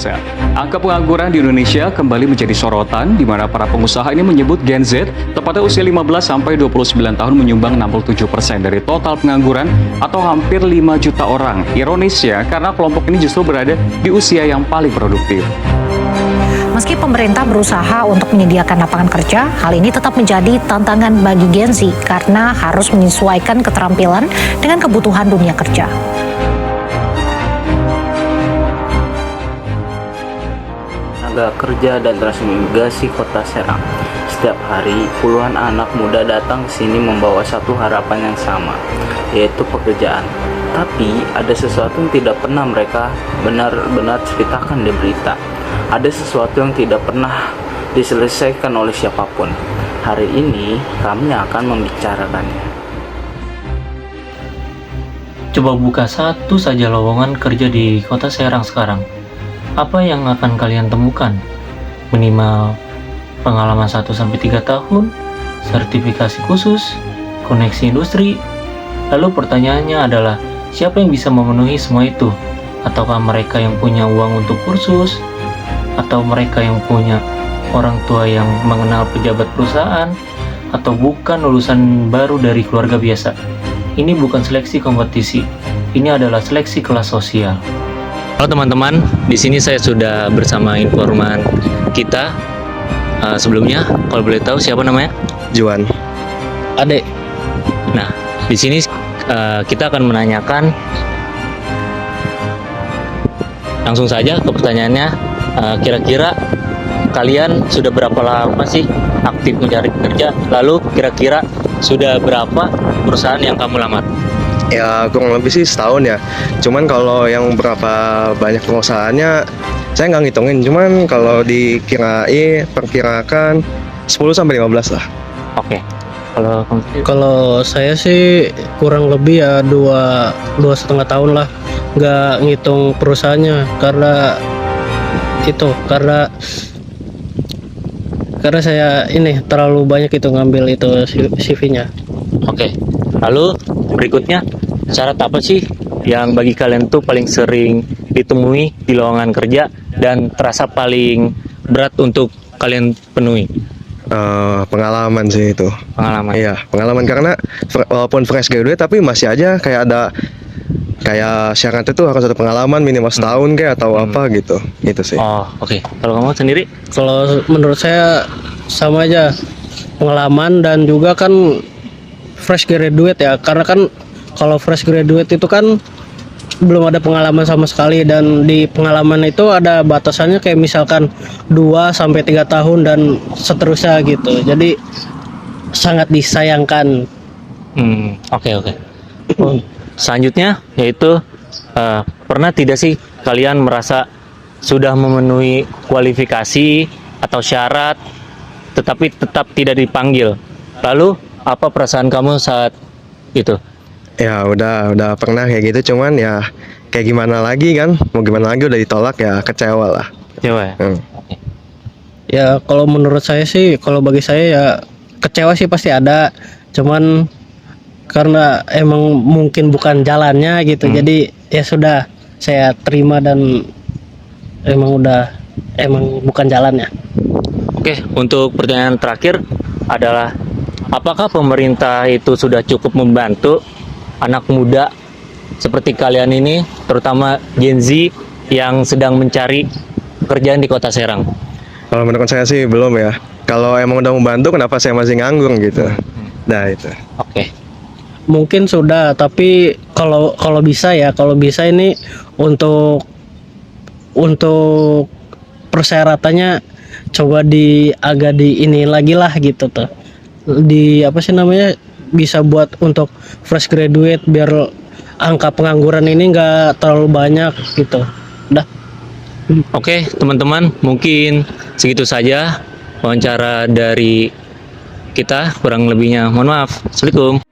dewasa. Angka pengangguran di Indonesia kembali menjadi sorotan, di mana para pengusaha ini menyebut Gen Z, tepatnya usia 15-29 tahun menyumbang 67% dari total pengangguran atau hampir 5 juta orang. Ironis ya, karena kelompok ini justru berada di usia yang paling produktif. Meski pemerintah berusaha untuk menyediakan lapangan kerja, hal ini tetap menjadi tantangan bagi Gen Z karena harus menyesuaikan keterampilan dengan kebutuhan dunia kerja. Tenaga kerja dan transmigrasi Kota Serang. Setiap hari, puluhan anak muda datang ke sini membawa satu harapan yang sama, yaitu pekerjaan. Tapi, ada sesuatu yang tidak pernah mereka benar-benar ceritakan di berita. Ada sesuatu yang tidak pernah diselesaikan oleh siapapun. Hari ini, kami akan membicarakannya. Coba buka satu saja lowongan kerja di Kota Serang sekarang. Apa yang akan kalian temukan? Minimal pengalaman 1-3 tahun, sertifikasi khusus, koneksi industri. Lalu pertanyaannya adalah, siapa yang bisa memenuhi semua itu? Ataukah mereka yang punya uang untuk kursus? Atau mereka yang punya orang tua yang mengenal pejabat perusahaan? Atau bukan lulusan baru dari keluarga biasa? Ini bukan seleksi kompetisi, ini adalah seleksi kelas sosial. Halo teman-teman, di sini saya sudah bersama informan kita. Sebelumnya, kalau boleh tahu siapa namanya? Juan. Adek. Nah, di sini kita akan menanyakan langsung saja ke pertanyaannya. Kira-kira kalian sudah berapa lama sih aktif mencari kerja? Lalu kira-kira sudah berapa perusahaan yang kamu lamar? Ya kurang lebih sih setahun ya. Cuman kalau yang berapa banyak perusahaannya saya nggak ngitungin. Cuman kalau perkirakan 10-15 lah. Oke. Kalau kamu sendiri? Kalau saya sih kurang lebih ya 2,5 tahun lah, nggak ngitung perusahaannya karena saya ini terlalu banyak itu ngambil itu CV-nya. Oke. Lalu berikutnya, syarat apa sih yang bagi kalian tuh paling sering ditemui di lowongan kerja dan terasa paling berat untuk kalian penuhi? Pengalaman sih itu. Pengalaman. Iya, pengalaman karena walaupun fresh graduate tapi masih aja kayak ada syarat itu harus ada pengalaman minimal setahun kayak atau apa gitu. Gitu sih. Oh, oke. Kalau kamu sendiri? Kalau menurut saya sama aja, pengalaman dan juga kan fresh graduate ya, karena kan kalau fresh graduate itu kan belum ada pengalaman sama sekali, dan di pengalaman itu ada batasannya kayak misalkan 2-3 tahun dan seterusnya gitu. Jadi sangat disayangkan. Oke. Selanjutnya yaitu pernah tidak sih kalian merasa sudah memenuhi kualifikasi atau syarat tetapi tetap tidak dipanggil? Lalu apa perasaan kamu saat itu? Ya udah pernah kayak gitu, cuman ya kayak gimana lagi kan? Mau gimana lagi, udah ditolak ya kecewa lah. Kecewa ya? Okay. Ya kalau menurut saya sih, kalau bagi saya ya kecewa sih pasti ada, cuman karena emang mungkin bukan jalannya gitu, jadi ya sudah saya terima dan emang bukan jalannya. Oke, untuk pertanyaan terakhir adalah, apakah pemerintah itu sudah cukup membantu anak muda seperti kalian ini, terutama Gen Z yang sedang mencari pekerjaan di Kota Serang? Kalau menurut saya sih belum ya. Kalau emang udah membantu, kenapa saya masih nganggur gitu? Nah itu. Oke. Mungkin sudah, tapi kalau bisa ini untuk persyaratannya coba agak di ini lagi lah gitu tuh. Di apa sih namanya, bisa buat untuk fresh graduate biar angka pengangguran ini nggak terlalu banyak gitu. Udah. Oke, teman-teman, mungkin segitu saja wawancara dari kita. Kurang lebihnya mohon maaf. Assalamualaikum.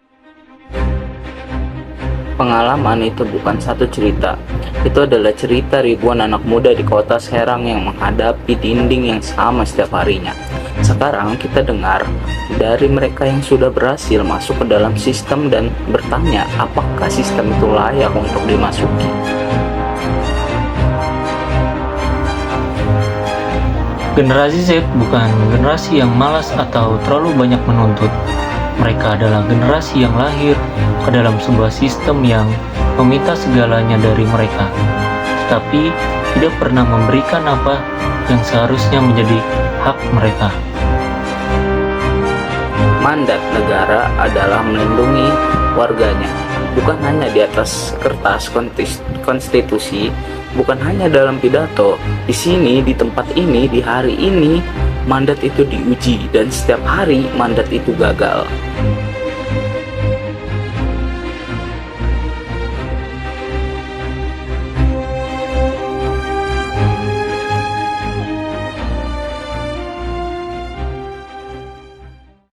Pengalaman itu bukan satu cerita. Itu adalah cerita ribuan anak muda di Kota Serang yang menghadapi dinding yang sama setiap harinya. Sekarang kita dengar dari mereka yang sudah berhasil masuk ke dalam sistem dan bertanya apakah sistem itu layak untuk dimasuki. Generasi Z bukan generasi yang malas atau terlalu banyak menuntut. Mereka adalah generasi yang lahir ke dalam sebuah sistem yang meminta segalanya dari mereka, tetapi tidak pernah memberikan apa yang seharusnya menjadi hak mereka. Mandat negara adalah melindungi warganya, bukan hanya di atas kertas konstitusi, bukan hanya dalam pidato. Di sini, di tempat ini, di hari ini, mandat itu diuji, dan setiap hari mandat itu gagal.